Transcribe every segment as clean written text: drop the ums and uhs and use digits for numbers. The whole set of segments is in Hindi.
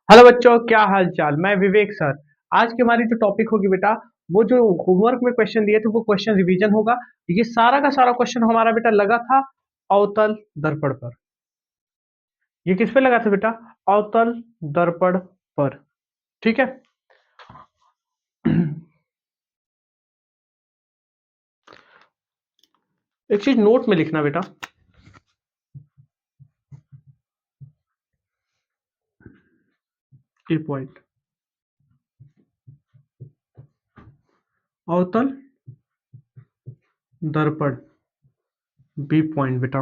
हेलो बच्चों, क्या हाल चाल। मैं विवेक सर। आज की हमारी जो टॉपिक होगी बेटा, वो जो होमवर्क में क्वेश्चन दिए थे वो क्वेश्चन रिवीजन होगा। ये सारा का सारा क्वेश्चन हमारा बेटा लगा था अवतल दर्पण पर। ये किस पे लगा था बेटा? अवतल दर्पण पर। ठीक है। एक चीज नोट में लिखना बेटा। ए पॉइंट, अवतल दर्पण। बी पॉइंट बेटा।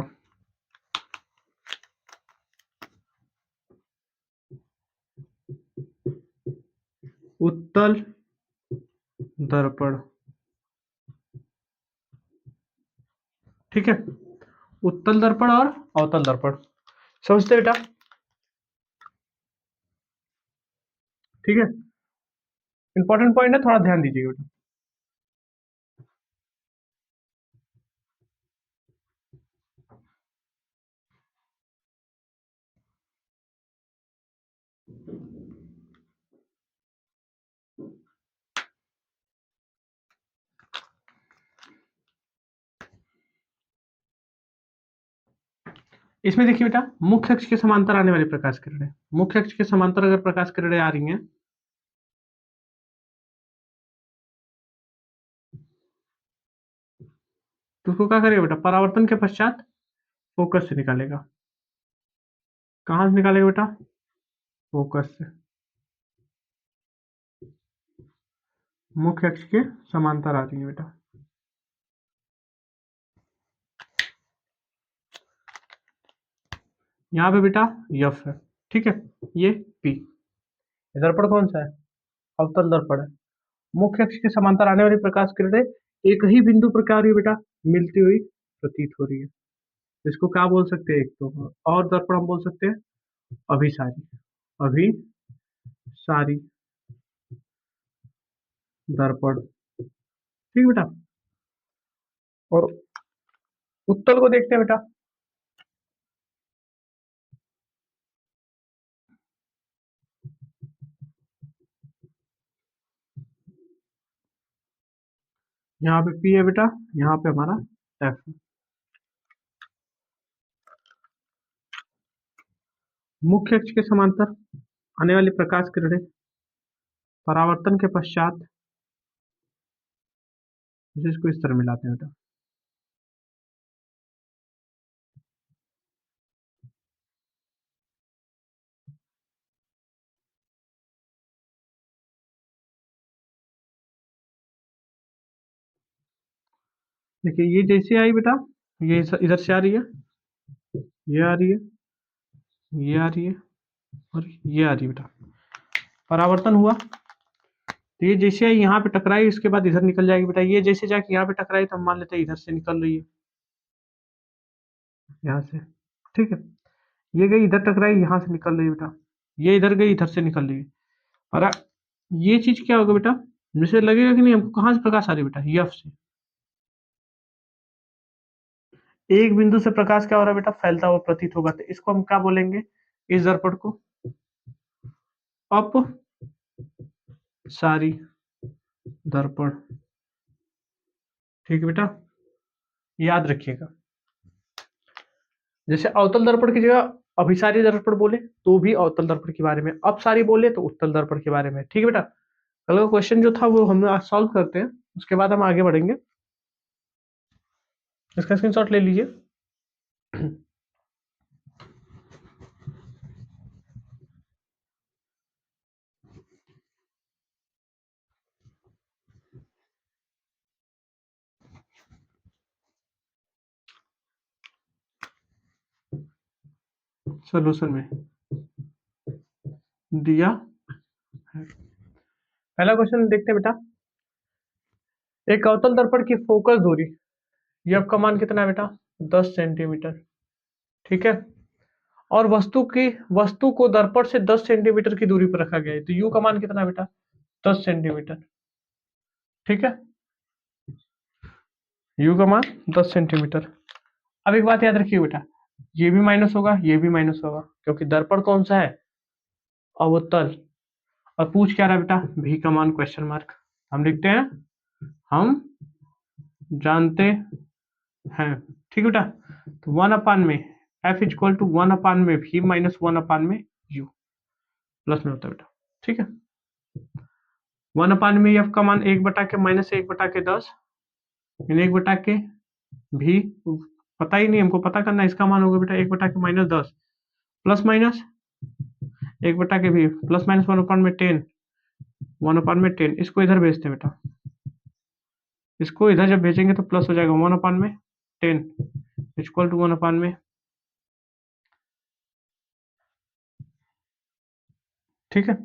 उत्तल दर्पण। ठीक है। उत्तल दर्पण और अवतल दर्पण समझते बेटा? ठीक है। इंपॉर्टेंट पॉइंट है, थोड़ा ध्यान दीजिएगा बेटा। इसमें देखिए बेटा, मुख्य अक्ष के समांतर आने वाली प्रकाश किरणें। मुख्य अक्ष के समांतर अगर प्रकाश किरणें आ रही हैं तो उसको क्या करेगा बेटा? परावर्तन के पश्चात फोकस से निकालेगा। कहां से निकालेगा बेटा? फोकस से। मुख्य अक्ष के समांतर आ रही है बेटा। यहाँ पे बेटा यफ है। ठीक है। ये पी। दर्पण कौन सा है? अवतल दर्पण है। मुख्य अक्ष के समांतर आने वाली प्रकाश किरणें एक ही बिंदु पर क्या हो रही है बेटा? मिलती हुई प्रतीत हो रही है। इसको क्या बोल सकते हैं? एक तो और दर्पण हम बोल सकते हैं अभिसारी। अभिसारी दर्पण। ठीक है बेटा। और उत्तल को देखते हैं बेटा। यहाँ पे पी है बेटा, यहाँ पे हमारा एफ। मुख्य अक्ष के समांतर आने वाली प्रकाश किरणें परावर्तन के पश्चात इसको इस तरह मिलाते हैं बेटा। देखिए ये जैसे आई बेटा, ये इधर से आ रही है, ये आ रही है, ये आ रही है और ये आ रही है बेटा। परावर्तन हुआ तो ये जैसे आई यहाँ पे टकराई, इसके बाद इधर निकल जाएगी बेटा। ये जैसे जाके यहाँ पे टकराई तो हम मान लेते हैं इधर से निकल रही है, यहाँ से। ठीक है। ये गई इधर टकराई, यहाँ से निकल रही है बेटा। ये इधर गई, इधर से निकल रही है। और ये चीज क्या होगा बेटा? जैसे लगेगा कि नहीं हमको कहाँ से प्रकाश आ रही है बेटा? यफ से। एक बिंदु से प्रकाश क्या हो रहा है बेटा? फैलता हुआ प्रतीत होगा। तो इसको हम क्या बोलेंगे? इस दर्पण को अपसारी दर्पण। ठीक है बेटा, याद रखिएगा। जैसे अवतल दर्पण की जगह अभिसारी दर्पण बोले तो भी अवतल दर्पण के बारे में, अपसारी बोले तो उत्तल दर्पण के बारे में। ठीक है बेटा। कल का क्वेश्चन जो था वो हम आज सॉल्व करते हैं, उसके बाद हम आगे बढ़ेंगे। इसका स्क्रीनशॉट ले लीजिए। सोल्यूशन में दिया है। पहला क्वेश्चन देखते हैं बेटा। एक अवतल दर्पण की फोकस दूरी, यह का मान कितना है बेटा? 10 सेंटीमीटर। ठीक है। और वस्तु को दर्पण से 10 सेंटीमीटर की दूरी पर रखा गया है, तो यू का मान कितना है बेटा? 10 सेंटीमीटर। ठीक है। यू का मान 10 सेंटीमीटर। अब एक बात याद रखिए बेटा, ये भी माइनस होगा, ये भी माइनस होगा, क्योंकि दर्पण कौन सा है? अवतल, और पूछ क्या रहा है बेटा, भी का मान क्वेश्चन मार्क। हम लिखते हैं हम जानते हैं, ठीक है बेटा। तो 1 अपान में एफ इक्वल टू 1 अपान में भी माइनस 1 अपान में यू, प्लस में होता है बेटा, ठीक है। 1 अपान में एफ का मान 1/के माइनस 1/10, यानी 1/के भी पता ही नहीं, हमको पता करना है, इसका मान होगा बेटा 1/के माइनस 10 प्लस माइनस 1/के भी प्लस माइनस 1/10, 1/10। इसको इधर भेजते हैं बेटा, इसको इधर जब भेजेंगे तो प्लस हो जाएगा 1/10 इक्वल टू 1 अपान में, ठीक है।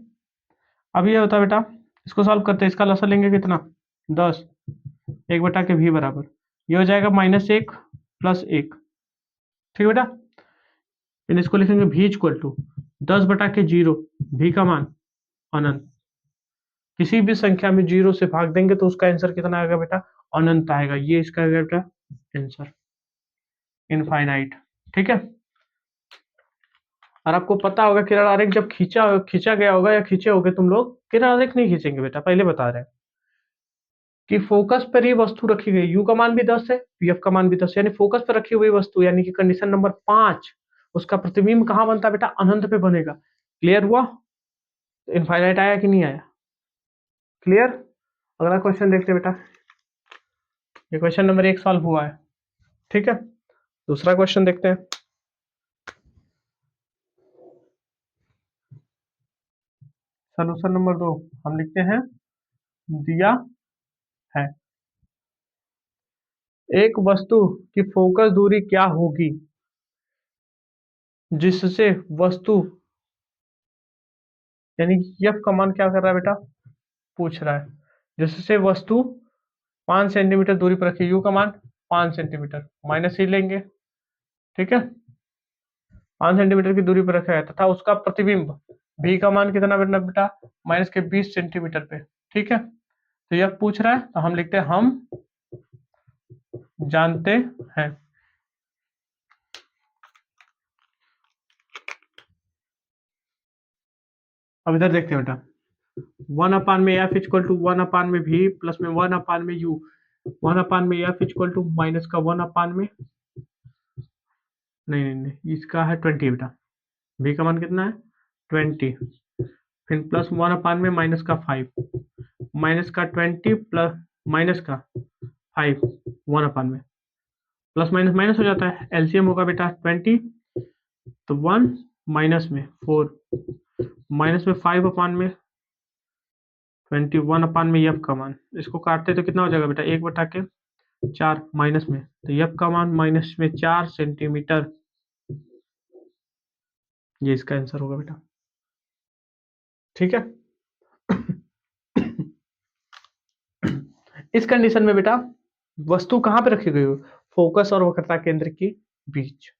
अब ये होता है बेटा, इसको सॉल्व करते हैं, इसका लसा लेंगे कितना 10, 1/के भी बराबर, ये हो जाएगा -1 + 1, ठीक है बेटा। फिर इसको लिखेंगे भी इक्वल टू 10/0, भी का मान अनंत, किसी भी संख्या में 0 से भाग देंगे तो उसका आंसर कितना आएगा बेटा, अनंत आएगा, ये इसका आएगा बेटा आंसर, इनफाइनाइट, ठीक है। और आपको पता होगा किरण आरेख जब खींचा गया होगा या खींचे होगे तुम लोग, किरण आरेख नहीं खींचेंगे बेटा, पहले बता रहे हैं कि फोकस पर ही वस्तु रखी गई, यू का मान भी 10 है, पीएफ का मान भी 10 है, यानी फोकस पर रखी हुई वस्तु, यानी कि कंडीशन नंबर 5, उसका प्रतिबिंब कहाँ बनता है बेटा, अनंत पे बनेगा। क्लियर हुआ, इनफाइनाइट आया कि नहीं आया, क्लियर। अगला क्वेश्चन देखते बेटा, ये क्वेश्चन नंबर 1 सॉल्व हुआ है, ठीक है। दूसरा क्वेश्चन देखते हैं, सोल्यूशन नंबर 2 हम लिखते हैं दिया है, एक वस्तु की फोकस दूरी क्या होगी जिससे वस्तु, यानी एफ का मान क्या कर रहा है बेटा, पूछ रहा है, जिससे वस्तु 5 सेंटीमीटर दूरी पर रखी, यू का मान 5 सेंटीमीटर, माइनस ही लेंगे, ठीक है। 5 सेंटीमीटर की दूरी पर रखा है तथा उसका प्रतिबिंब भी का मान कितना बेटा बेटा, माइनस के 20 सेंटीमीटर पे, ठीक है। तो यह पूछ रहा है तो हम लिखते हैं हम जानते हैं। अब इधर देखते हैं बेटा, 1 अपान में एफ इक्वल टू 1 अपान में भी प्लस में 1 अपान में यू, 1 अपान में एफ इक्वल टू माइनस का 1 अपान में, नहीं नहीं नहीं, इसका है 20 बेटा, भी का मान कितना है 20, फिर प्लस 1 अपान में माइनस का 5, माइनस का 20 प्लस माइनस का 5, 1 अपान में, प्लस माइनस माइनस हो जाता है, एलसीएम होगा बेटा 20, तो 1 माइनस में 4, माइनस में 5 अपान में 21 अपान में एफ का मान, इसको काटते तो कितना हो जाएगा बेटा 1/4, माइनस में, तो एफ का मान माइनस में 4 सेंटीमीटर, ये इसका आंसर होगा बेटा, ठीक है। इस कंडीशन में बेटा वस्तु कहां पे रखी गई हो, फोकस और वक्रता केंद्र के बीच,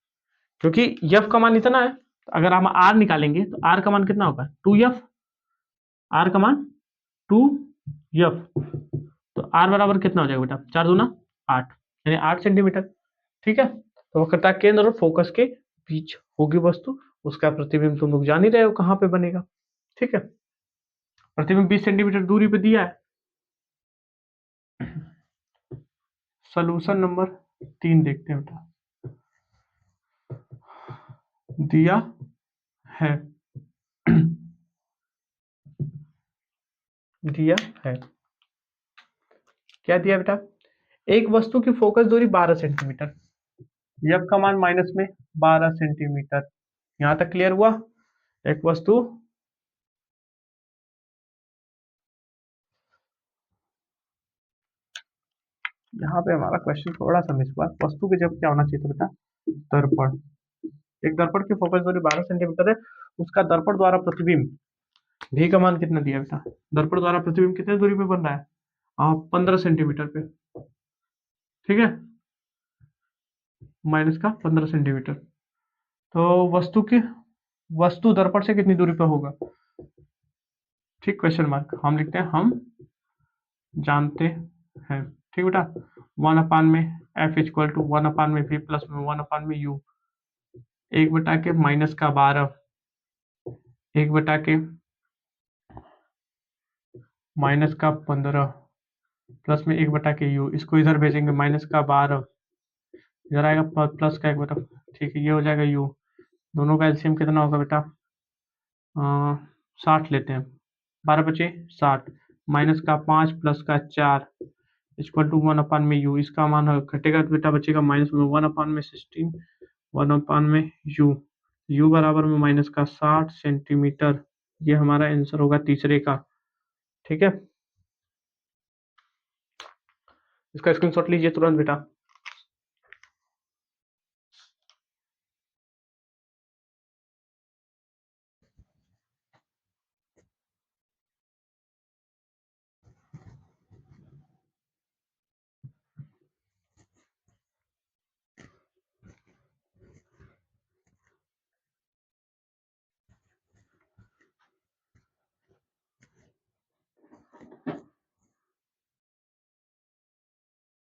क्योंकि एफ का मान इतना है, तो अगर हम आर निकालेंगे तो आर का मान कितना होगा 2f, आर का मान 2f, तो आर बराबर कितना हो जाएगा बेटा 4 दूना 8, यानी 8 सेंटीमीटर, ठीक है। तो वक्रता केंद्र और फोकस के बीच होगी वस्तु, उसका प्रतिबिंब तुम लोग जान ही रहे हो कहां पे बनेगा, ठीक है। प्रतिबिंब 20 सेंटीमीटर दूरी पे दिया है। सोल्यूशन नंबर 3 देखते हैं बेटा, दिया है दिया है, क्या दिया बेटा, एक वस्तु की फोकस दूरी 12 सेंटीमीटर, एफ का मान माइनस में 12 सेंटीमीटर, यहां तक क्लियर हुआ। एक वस्तु, यहाँ पे हमारा क्वेश्चन थोड़ा सा मिस हुआ, वस्तु की जब क्या होना चाहिए था बेटा, दर्पण, एक दर्पण की फोकस दूरी 12 सेंटीमीटर है, उसका दर्पण द्वारा प्रतिबिंब भी का मान कितना दिया बेटा, दर्पण द्वारा प्रतिबिंब कितने दूरी पे बन रहा है, 15 सेंटीमीटर पे, ठीक है, माइनस का 15 सेंटीमीटर, तो वस्तु दर्पण से कितनी दूरी पे होगा, ठीक, क्वेश्चन मार्क, हम लिखते हैं हम जानते हैं, ठीक बेटा। 1 अपान में एफ इक्वल टू 1 अपान में भी प्लस में 1 अपान में यू, 1/के माइनस का 12, 1/, माइनस का 15 प्लस में 1/u, इसको इधर भेजेंगे माइनस का 12, इधर आएगा प्लस का 1/, ठीक है, ये हो जाएगा u। दोनों का एलसीएम कितना होगा बेटा? 60 लेते हैं, 12 × 5 = 60, माइनस का 5 प्लस का 4 इक्वल टू 1 में u, इसका मान घटेगा तो बेटा बचेगा माइनस में 1/16, 1 में u बराबर में माइनस का 60 सेंटीमीटर। ये हमारा आंसर होगा तीसरे का। ठीक है, इसका स्क्रीनशॉट लीजिए तुरंत बेटा।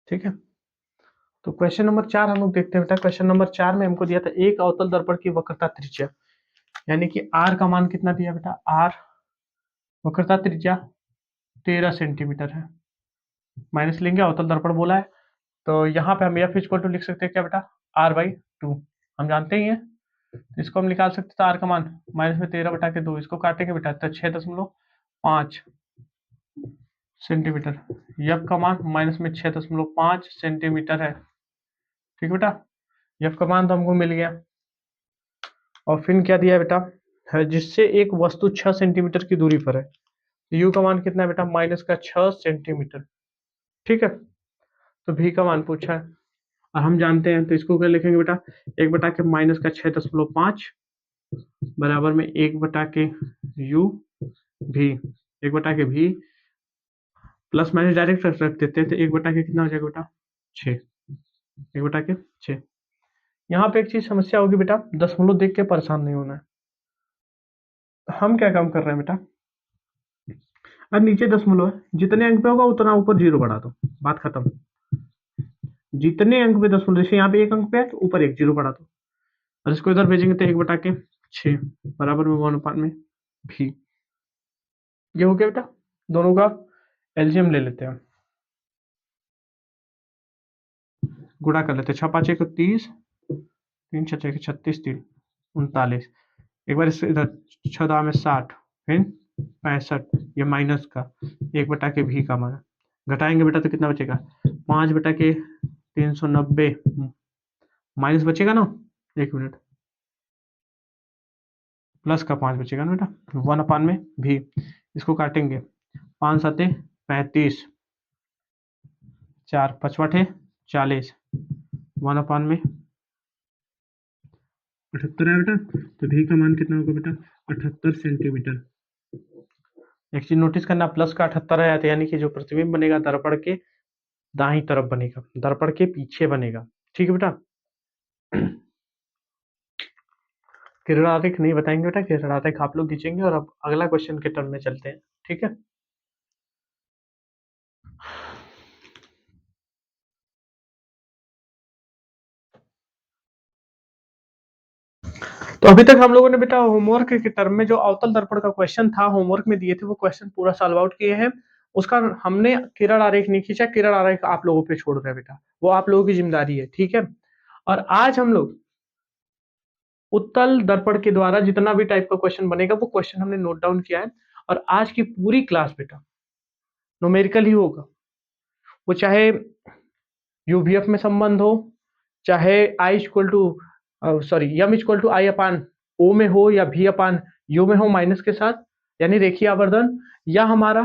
ठीक है, तो क्वेश्चन नंबर 4 हम लोग देखते हैं बेटा। क्वेश्चन नंबर 4 में हमको दिया था एक अवतल दर्पण की वक्रता त्रिज्या, यानी कि r का मान कितना दिया बेटा? r वक्रता त्रिज्या 13 सेंटीमीटर है, माइनस लेंगे, अवतल दर्पण बोला है तो यहाँ पे हम एफ इक्वल टू लिख सकते हैं क्या बेटा? r/2, हम जानते ही हैं, तो इसको हम निकाल सकते थे। r का मान माइनस में 13/2, इसको काटेंगे बेटा तो 6.5 सेंटीमीटर, एफ का मान माइनस में 6.5 सेंटीमीटर है। ठीक है बेटा, एफ का मान तो हमको मिल गया। और फिर क्या दिया है बेटा? है जिससे एक वस्तु 6 सेंटीमीटर की दूरी पर है, यू का मान कितना है बेटा? माइनस का 6 सेंटीमीटर। ठीक है, तो भी का मान पूछा है और हम जानते हैं, तो इसको क्या लिखेंगे बेटा? 1/, माइनस का 6.5 बराबर में 1/, यू भी, 1/, भी प्लस माइनस डायरेक्ट रख देते हैं, तो 1/, कितना हो जाएगा बेटा? 6, 1/6। यहाँ पे एक चीज समस्या होगी बेटा, दशमलव देख के परेशान नहीं होना है। हम क्या काम कर रहे हैं बेटा? अब नीचे दशमलव है, जितने अंक पे होगा उतना ऊपर 0 बढ़ा दो, बात खत्म। जितने अंक पे दशमलव, जैसे यहाँ पे 1 अंक पे है तो ऊपर 1 0 बढ़ा दो, और इसको इधर भेजेंगे तो 1/6 बराबर में 1 में भी। ये हो गया बेटा, दोनों का एलसीएम ले लेते हैं, गुणा कर लेते हैं। 6×5 = 30, 3×6 = 36, 3 39। एक बार इससे इधर 6 में 60, फिर 65, ये माइनस का 1/, भी का मान घटाएंगे बेटा तो कितना बचेगा? 5/390 माइनस बचेगा ना, 1 मिनट, प्लस का 5 बचेगा ना बेटा, 1 में भी, इसको काटेंगे 5×7 = 35, 4 × 5 = 40, 1 में 78 है बेटा, तो भी का मान कितना होगा बेटा? 78 सेंटीमीटर। एक चीज नोटिस करना, प्लस का 78 है, तो यानी कि जो प्रतिबिंब बनेगा दर्पण के दाहिनी तरफ बनेगा, दर्पण के पीछे बनेगा। ठीक है बेटा, किरण नहीं बताएंगे बेटा, किरण आप लोग खींचेंगे। और अब अगला क्वेश्चन के टर्न में चलते हैं। ठीक है, तो अभी तक हम लोगों ने बेटा होमवर्क के टर्म में जो अवतल दर्पण का क्वेश्चन था होमवर्क में दिए थे, वो क्वेश्चन पूरा सॉल्व आउट किए हैं। उसका हमने किरण आरेख नहीं खींचा, किरण आरेख आप लोगों पे छोड़ रहे हैं बेटा, वो आप लोगों की जिम्मेदारी है। ठीक है, और आज हम लोग उत्तल दर्पण के द्वारा जितना भी टाइप का क्वेश्चन बनेगा वो क्वेश्चन हमने नोट डाउन किया है। और आज की पूरी क्लास बेटा न्यूमेरिकल ही होगा, वो चाहे यूवीएफ में संबंध हो, चाहे I equal to sorry M equal to I upon O में हो, या भी अपान यू में हो माइनस के साथ, यानी रेखीय आवर्धन, या हमारा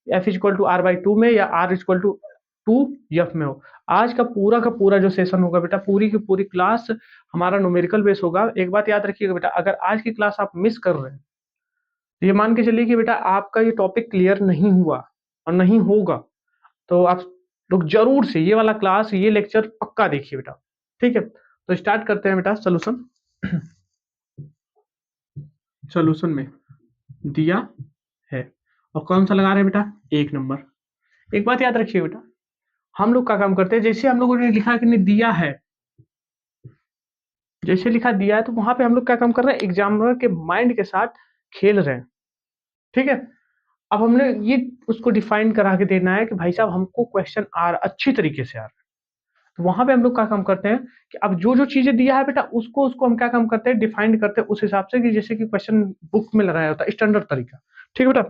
एफ इक्वल टू r/2 में, या r इक्वल टू 2f में हो। आज का पूरा जो सेशन होगा बेटा, पूरी की पूरी क्लास हमारा न्यूमेरिकल बेस होगा। एक बात याद रखिएगा बेटा, अगर आज की क्लास आप मिस कर रहे हैं तो ये मान के चलिए कि बेटा आपका ये टॉपिक क्लियर नहीं हुआ और नहीं होगा। तो आप लोग जरूर से ये वाला क्लास, ये लेक्चर पक्का देखिए बेटा। ठीक है, तो स्टार्ट करते हैं बेटा सोल्यूशन। सोल्यूशन में दिया है, और कौन सा लगा रहे हैं बेटा? 1 नंबर। एक बात याद रखिए बेटा, हम लोग का काम करते हैं, जैसे हम लोगों ने लिखा कि नहीं दिया है, जैसे लिखा दिया है, तो वहां पे हम लोग क्या काम कर रहे हैं? एग्जामिनर के माइंड के साथ खेल रहे हैं, ठीक है। अब हमने ये उसको डिफाइन करा के देना है कि भाई साहब हमको क्वेश्चन आ रहा, अच्छी तरीके से आ रहा है। तो वहां पे हम लोग क्या काम करते हैं कि अब जो जो चीजें दिया है बेटा उसको उसको हम क्या काम करते हैं, डिफाइन करते हैं उस हिसाब से कि जैसे कि क्वेश्चन बुक में लगाया होता है, स्टैंडर्ड तरीका। ठीक है बेटा।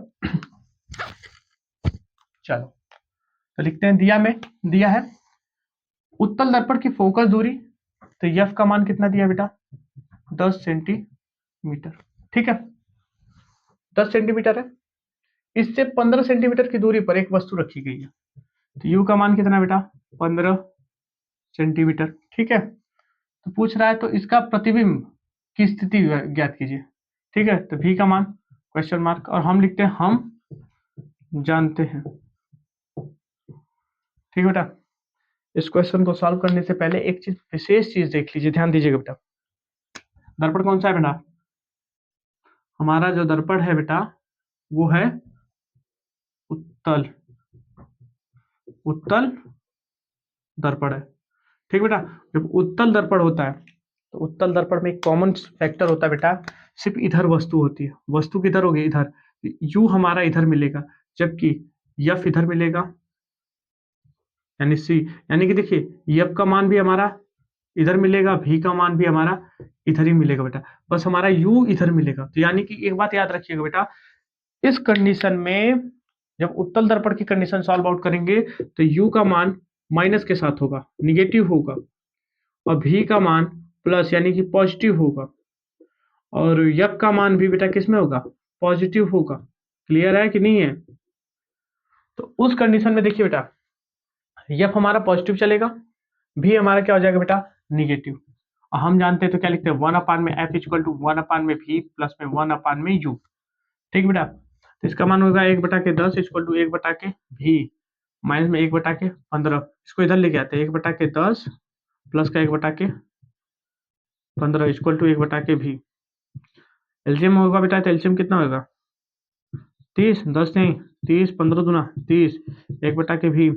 चलो तो लिखते हैं, दिया है उत्तल दर्पण की फोकस दूरी, तो एफ का मान कितना दिया बेटा, 10 सेंटीमीटर। ठीक है, 10 सेंटीमीटर है। इससे 15 सेंटीमीटर की दूरी पर एक वस्तु रखी गई है, तो यू का मान कितना बेटा, 15 सेंटीमीटर। ठीक है, तो पूछ रहा है तो इसका प्रतिबिंब की स्थिति ज्ञात कीजिए। ठीक है, तो भी का मान क्वेश्चन मार्क, और हम लिखते हैं हम जानते हैं। ठीक है बेटा, इस क्वेश्चन को सॉल्व करने से पहले एक चीज, विशेष चीज देख लीजिए, ध्यान दीजिएगा बेटा। दर्पण कौन सा है बेटा, हमारा जो दर्पण है बेटा वो है उत्तल, उत्तल दर्पण है। ठीक बेटा, जब उत्तल दर्पण होता है तो उत्तल दर्पण में एक कॉमन फैक्टर होता है बेटा, सिर्फ इधर वस्तु होती है, वस्तु किधर होगी, इधर, यू हमारा इधर मिलेगा, जबकि यफ इधर मिलेगा, यानी सी, यानी कि देखिए यफ का मान भी हमारा इधर मिलेगा, भी का मान भी हमारा इधर ही मिलेगा बेटा, बस हमारा यू इधर मिलेगा। तो यानी कि एक बात याद रखिएगा बेटा, इस कंडीशन में जब उत्तल दर्पण की कंडीशन सॉल्व आउट करेंगे तो यू का मान माइनस के साथ होगा, निगेटिव होगा, और भी का मान प्लस यानी कि पॉजिटिव होगा, और यक का मान भी बेटा किसमें होगा, पॉजिटिव होगा। क्लियर है कि नहीं है। तो उस कंडीशन में देखिए बेटा, यफ हमारा पॉजिटिव चलेगा, भी हमारा क्या हो जाएगा बेटा, निगेटिव। और हम जानते हैं तो क्या लिखते हैं, 1/में एफ इक्वल टू 1/में भी प्लस में 1/में यू। ठीक बेटा, तो इसका मान होगा 1/10 इक्वल टू 1/के भी माइनस में 1/15। इसको इधर लेके आते हैं, 1/10 प्लस का 1/15 इक्वल टू 1/के भी। एलसीएम होगा बेटा, तो एलसीएम कितना होगा, 30, 10 नहीं, 30, 15 दूना 30, 1/के भी,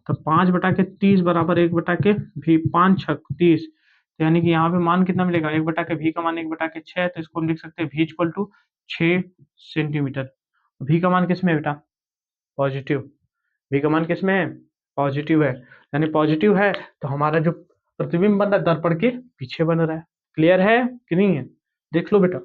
तो 5/30 बराबर 1/के भी, 5 छक 30, यानी कि यहाँ पे मान कितना मिलेगा, 1/के भी का मान 1/6, तो इसको हम लिख सकते हैं भी इक्वल टू 6 सेंटीमीटर। भी का मान किसमें है बेटा, पॉजिटिव, भी का मान किसमें है, पॉजिटिव है, यानी पॉजिटिव है तो हमारा जो प्रतिबिंब बन रहा है दर्पण के पीछे बन रहा है। क्लियर है कि नहीं है, देख लो बेटा।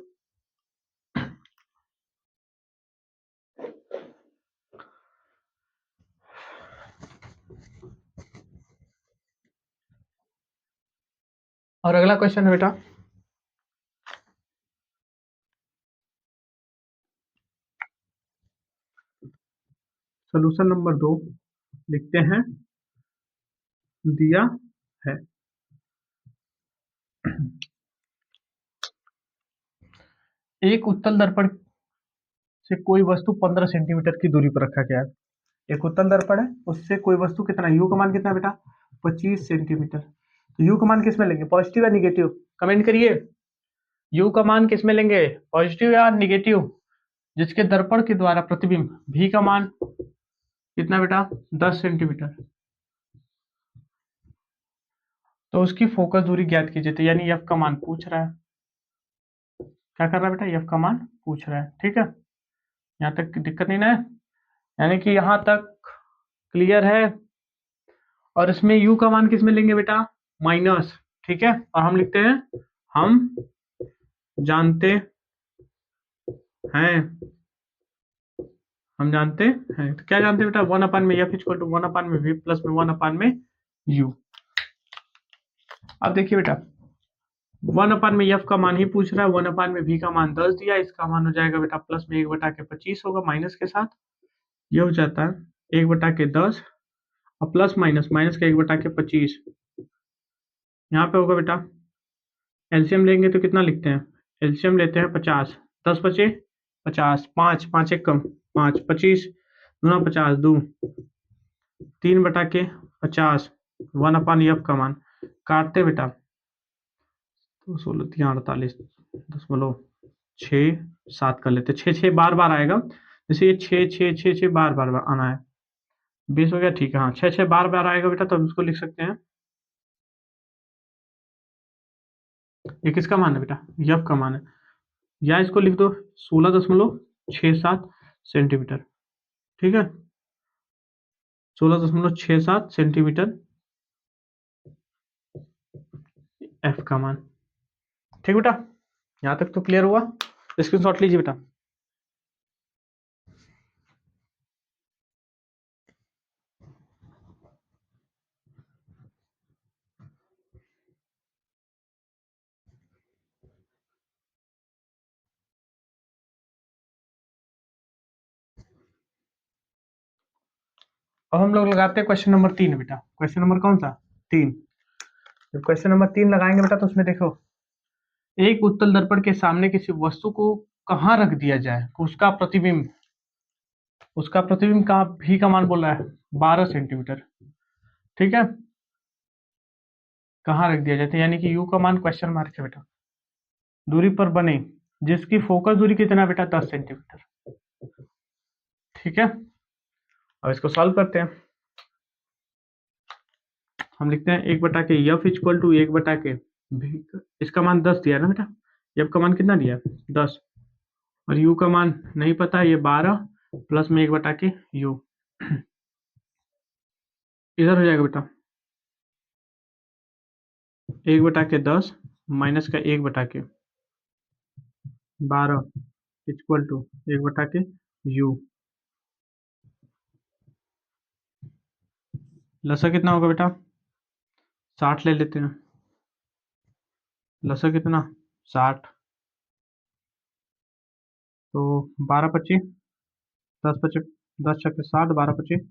और अगला क्वेश्चन है बेटा, सोल्यूशन नंबर 2 लिखते हैं, दिया है एक उत्तल दर्पण से कोई वस्तु 15 सेंटीमीटर की दूरी पर रखा गया है। एक उत्तल दर्पण है, उससे कोई वस्तु कितना, यू का मान कितना है बेटा, 25 सेंटीमीटर। तो यू का मान किस में लेंगे, पॉजिटिव या निगेटिव, कमेंट करिए। यू का मान किस में लेंगे, पॉजिटिव या निगेटिव। जिसके दर्पण के द्वारा प्रतिबिंब भी का मान कितना बेटा, 10 सेंटीमीटर, तो उसकी फोकस दूरी ज्ञात कीजिए। तो यानी एफ का मान पूछ रहा है, क्या कर रहा है बेटा, एफ का मान पूछ रहा है। ठीक है, यहाँ तक दिक्कत नहीं ना है, यानी कि यहाँ तक क्लियर है। और इसमें यू का मान किस में लेंगे बेटा, माइनस। ठीक है, और हम लिखते हैं हम जानते हैं, हम जानते हैं, तो क्या जानते हैं बेटा, 1/में एफ इक्वल टू 1/में वी प्लस में 1/में यू। अब देखिए बेटा, 1/में एफ का मान ही पूछ रहा है, 1/में वी का मान 10 दिया, इसका मान हो जाएगा बेटा प्लस में 1/25 होगा, माइनस के साथ ये हो जाता है 1/10, और प्लस माइनस माइनस का 1/25, यहाँ पे होगा बेटा, एलसीएम लेंगे तो कितना लिखते हैं, एलसीएम लेते हैं 50, 10 बचे 50, 5 5 एक कम 5, 25 दूना 50, 2 3/50, 1/एफ का मान काटते बेटा, तो 16 3 48 10 6 7 कर लेते, 6 6 बार बार आएगा, जैसे ये 6 6 6 6 बार बार आना है, 20 हो गया। ठीक है, हाँ 6 6 बार बार आएगा बेटा, तो हम इसको लिख सकते हैं, ये किसका मान है बेटा, एफ का मान है। या इसको लिख दो 16.67 सेंटीमीटर। ठीक है, 16.67 सेंटीमीटर एफ का मान। ठीक बेटा, यहां तक तो क्लियर हुआ। स्क्रीनशॉट लीजिए बेटा। अब हम लोग लगाते हैं क्वेश्चन नंबर 3 बेटा। क्वेश्चन नंबर कौन सा? 3। जब क्वेश्चन नंबर 3 लगाएंगे बेटा तो उसमें देखो, एक उत्तल दर्पण के सामने किसी वस्तु को कहाँ रख दिया जाए, उसका प्रतिबिंब का भी का मान बोल रहा है 12 सेंटीमीटर। ठीक है, कहाँ रख दिया जाए, यानी कि यू का मान क्वेश्चन मार्क है बेटा। दूरी पर बने जिसकी फोकस दूरी कितना है बेटा? 10 सेंटीमीटर। ठीक है, अब इसको सॉल्व करते हैं। हम लिखते हैं 1/के एफ इक्वल टू 1/के भी, इसका मान 10 दिया है ना बेटा, एफ का मान कितना दिया है? 10, और यू का मान नहीं पता, ये 12 प्लस में 1/के यू। इधर हो जाएगा बेटा 1/के 10 माइनस का 1/के 12 इक्वल टू 1/के यू। लसा कितना होगा बेटा? 60 ले लेते हैं। लसा कितना? 60, तो 12 25, 10 25, 10 6 60, 12 25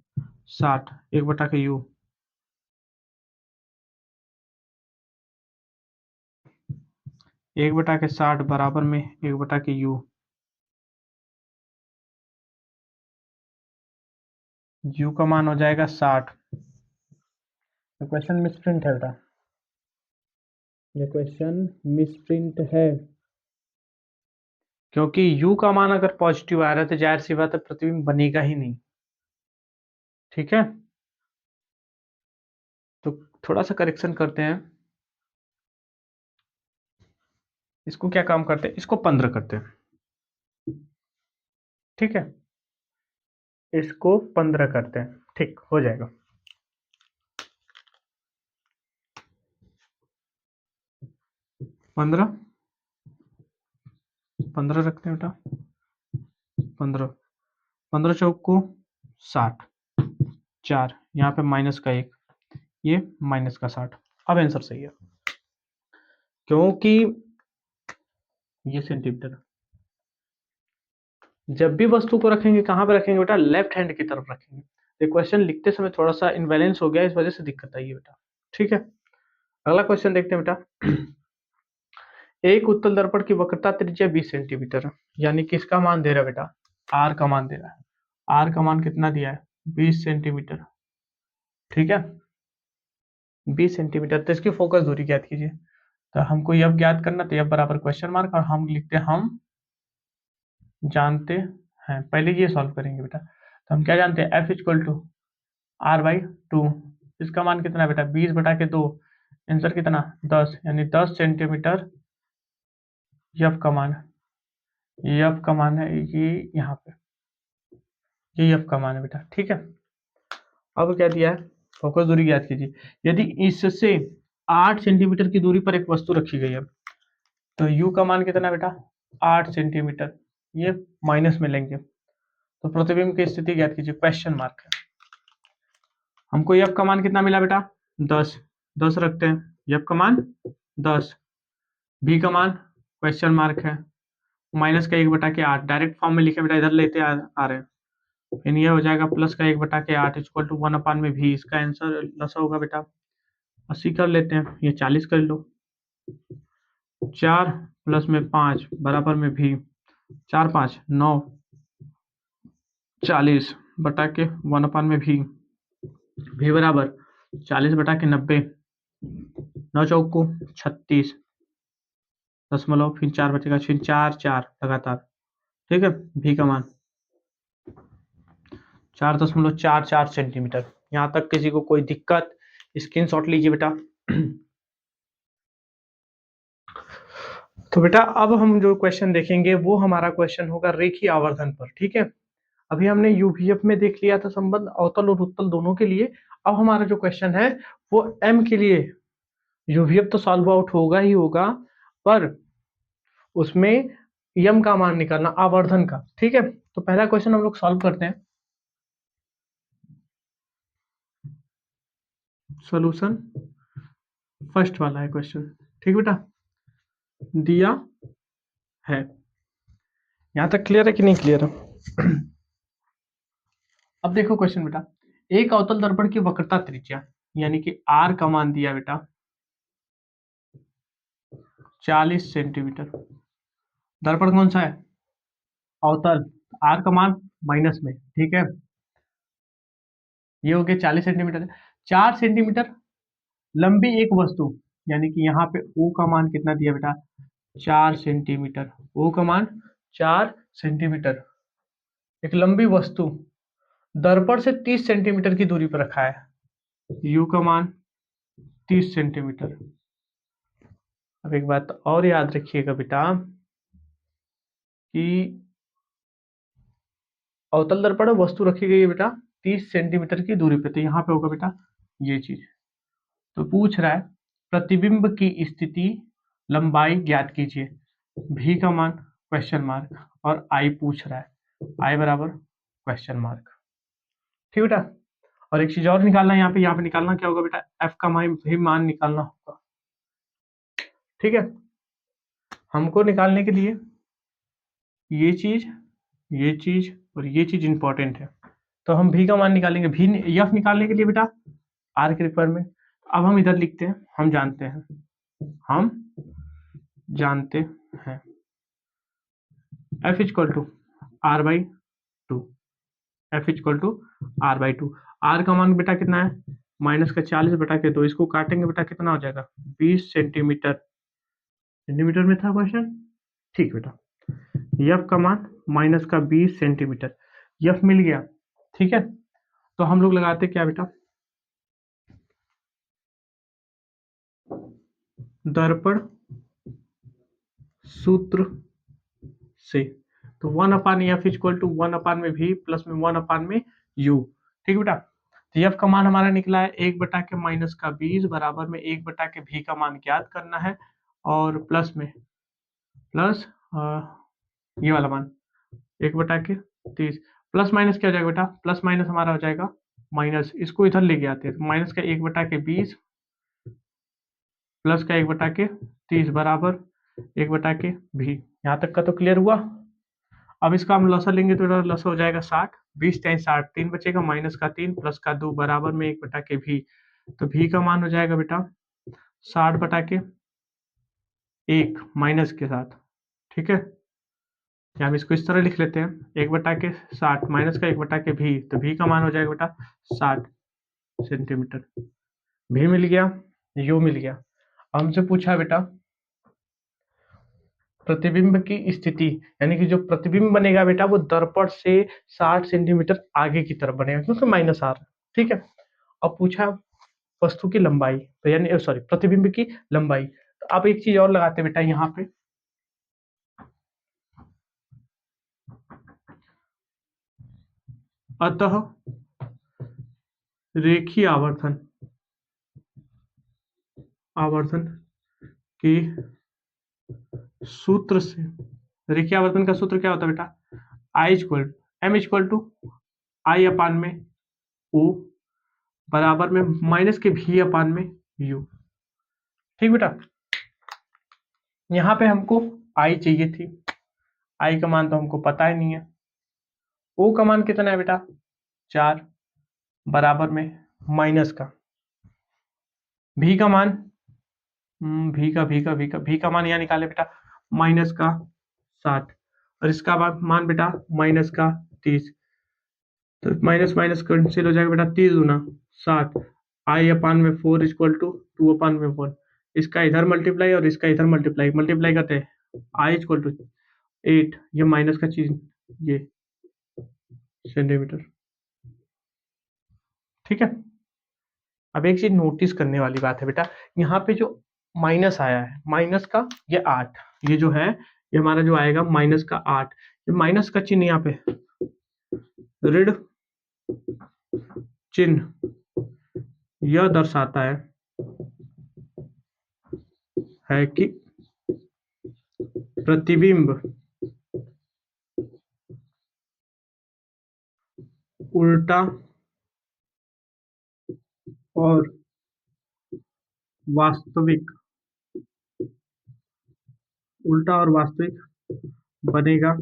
60, 1/के यू। 1/के 60 बराबर में 1/के यू। यू का मान हो जाएगा 60। तो क्वेश्चन मिसप्रिंट है बेटा, ये क्वेश्चन मिसप्रिंट है, क्योंकि यू का मान अगर पॉजिटिव आ रहा है तो जाहिर सी बात है प्रतिबिंब बनेगा ही नहीं। ठीक है, तो थोड़ा सा करेक्शन करते हैं। इसको क्या काम करते हैं, इसको 15 करते हैं। ठीक है, इसको 15 करते हैं, ठीक हो जाएगा। 15 15 रखते हैं बेटा। 15 15 चौक को 60, 4 यहाँ पे माइनस का 1, ये माइनस का 60। अब आंसर सही है, क्योंकि ये सेंटीमीटर। जब भी वस्तु को रखेंगे कहाँ पे रखेंगे बेटा? लेफ्ट हैंड की तरफ रखेंगे। ये क्वेश्चन लिखते समय थोड़ा सा इनबैलेंस हो गया, इस वजह से दिक्कत आई है बेटा। ठीक है, अगला क्वेश्चन देखते हैं बेटा। एक उत्तल दर्पण की वक्रता त्रिज्या 20 सेंटीमीटर, यानी कि इसका मान दे रहा है बेटा, आर का मान दे रहा है। आर का मान कितना दिया है? 20 सेंटीमीटर। ठीक है, 20 सेंटीमीटर। तो इसकी फोकस दूरी ज्ञात कीजिए। तो हमको एफ ज्ञात करना, तो एफ बराबर क्वेश्चन मार्क, और हम लिखते हैं हम जानते हैं। पहले ये सॉल्व करेंगे बेटा, तो हम क्या जानते हैं? F equal to r/2। इसका मान कितना है बेटा? 20/2। आंसर कितना? 10, यानी 10 सेंटीमीटर एफ का मान। एफ का मान है ये, यहाँ पे ये एफ का मान है बेटा। ठीक है, अब क्या दिया है? फोकस दूरी ज्ञात कीजिए। यदि इससे 8 सेंटीमीटर की दूरी पर एक वस्तु रखी गई है, तो यू का मान कितना बेटा? 8 सेंटीमीटर। ये माइनस में लेंगे, तो प्रतिबिंब की स्थिति ज्ञात कीजिए, क्वेश्चन मार्क है। हमको एफ का मान कितना मिला बेटा? 10, 10 रखते हैं। एफ का मान 10, बी का मान क्वेश्चन मार्क है, माइनस का 1/8। डायरेक्ट फॉर्म में लिखे बेटा, इधर लेते आ रहे हैं। फिर ये हो जाएगा प्लस का 1/8 इक्वल टू 1/v। इसका आंसर लसा होगा बेटा 80 कर लेते हैं, ये 40 कर लो। 4 प्लस में 5 बराबर में भी 4 5 9, 40/के 1/v। भी बराबर 40/90, 9 चौक को 36 दशमलव, फिर 4 बचेगा, फिर 4 4 लगातार। ठीक है, भी का मान 4.44 सेंटीमीटर। यहाँ तक किसी को कोई दिक्कत? स्क्रीनशॉट लीजिए बेटा। तो बेटा अब हम जो क्वेश्चन देखेंगे वो हमारा क्वेश्चन होगा रेखीय आवर्धन पर, ठीक है। अभी हमने यूवीएफ में देख लिया था संबंध अवतल और उत्तल दोनों के लिए। अब हमारा जो क्वेश्चन है वो एम के लिए, यूवीएफ तो सॉल्व आउट होगा ही होगा, पर उसमें यम का मान निकालना आवर्धन का, ठीक है। तो पहला क्वेश्चन हम लोग सॉल्व करते हैं। सॉल्यूशन फर्स्ट वाला है क्वेश्चन, ठीक बेटा, दिया है। यहां तक क्लियर है कि नहीं क्लियर है? अब देखो क्वेश्चन बेटा, एक अवतल दर्पण की वक्रता त्रिज्या यानी कि आर का मान दिया बेटा 40 सेंटीमीटर। दर्पण कौन सा है? अवतल। आर का मान माइनस में, ठीक है। ये हो गया 40 सेंटीमीटर। 4 सेंटीमीटर लंबी एक वस्तु, यानी कि यहाँ पे ओ का मान कितना दिया बेटा? 4 सेंटीमीटर। ओ का मान 4 सेंटीमीटर, एक लंबी वस्तु दर्पण से 30 सेंटीमीटर की दूरी पर रखा है। यू का मान 30 सेंटीमीटर। अब एक बात और याद रखिएगा बेटा कि अवतल दर्पण वस्तु रखी गई है बेटा 30 सेंटीमीटर की दूरी पे, तो यहाँ पे होगा बेटा ये चीज। तो पूछ रहा है प्रतिबिंब की स्थिति लंबाई ज्ञात कीजिए, भी का मान क्वेश्चन मार्क, और आई पूछ रहा है, आई बराबर क्वेश्चन मार्क, ठीक बेटा। और एक चीज और निकालना है यहाँ पे निकालना क्या होगा बेटा? एफ का मान भी मान निकालना होगा, ठीक है। हमको निकालने के लिए ये चीज, ये चीज और ये चीज इंपॉर्टेंट है। तो हम भी का मान निकालेंगे, भी एफ निकालने के लिए बेटा आर के रिक्वायरमेंट। अब हम इधर लिखते हैं, हम जानते हैं, हम जानते हैं F equal to R by two, F equal to R by two. R का मान बेटा कितना है? माइनस का 40/2, इसको काटेंगे बेटा कितना हो जाएगा? 20 सेंटीमीटर। सेंटीमीटर में था क्वेश्चन, ठीक बेटा। एफ का मान माइनस का 20 सेंटीमीटर, एफ मिल गया, ठीक है। तो हम लोग लगाते क्या बेटा? दर्पण सूत्र से, तो 1/f इक्वल टू 1 में भी प्लस में 1 में यू, ठीक बेटा। तो एफ का मान हमारा निकला है 1/के माइनस का 20 बराबर में 1/के भी का मान ज्ञात करना है, और प्लस में प्लस ये वाला मान 1/के 30, प्लस माइनस क्या हो जाएगा बेटा? प्लस माइनस हमारा हो जाएगा माइनस, इसको इधर लेके आते हैं, माइनस का 1/के 20 प्लस का 1/के 30 बराबर 1/के भी। यहाँ तक का तो क्लियर हुआ। अब इसका हम लसा लेंगे तो लसा हो जाएगा 60, 20 टाइम 60 3 बचेगा, माइनस का 3 प्लस का 2 बराबर में 1/के भी। तो भी का मान हो जाएगा बेटा 60/के 1 माइनस के साथ, ठीक है। या हम इसको इस तरह लिख लेते हैं, 1/के 60 माइनस का 1/के भी, तो भी का मान हो जाएगा बेटा 60 सेंटीमीटर। भी मिल गया, यू मिल गया। हमसे पूछा बेटा प्रतिबिंब की स्थिति, यानी कि जो प्रतिबिंब बनेगा बेटा वो दर्पण से 60 सेंटीमीटर आगे की तरफ बनेगा, क्योंकि माइनस आर, ठीक है। अब पूछा वस्तु की लंबाई, तो यानी सॉरी प्रतिबिंब की लंबाई। तो अब एक चीज और लगाते बेटा यहाँ पे, अतः रेखीय आवर्धन आवर्धन के सूत्र से, रेखीय आवर्धन का सूत्र क्या होता है बेटा? I equal M equal to I अपान में ओ बराबर में माइनस के भी अपान में यू, ठीक बेटा। यहाँ पे हमको आई चाहिए थी, आई का मान तो हमको पता ही नहीं है। ओ का मान कितना है बेटा? 4 बराबर में माइनस का भी का मान, भी का मान यहाँ निकाले बेटा माइनस का 60, और इसका मान बेटा माइनस का 30। तो माइनस माइनस कैंसिल हो जाएगा बेटा, 30 दूना 60, आई अपान में 4 इक्वल टू 2/1। इसका इधर मल्टीप्लाई और इसका इधर मल्टीप्लाई मल्टीप्लाई करते हैं, आई इक्वल टू 8, ये माइनस का चीज ये सेंटीमीटर, ठीक है। अब एक चीज नोटिस करने वाली बात है बेटा, यहाँ पे जो माइनस आया है, माइनस का ये 8, ये जो है ये हमारा जो आएगा माइनस का 8, ये माइनस का चिन्ह यहाँ पे ऋण चिन्ह यह दर्शाता है कि प्रतिबिंब उल्टा और वास्तविक उल्टा और वास्तविक बनेगा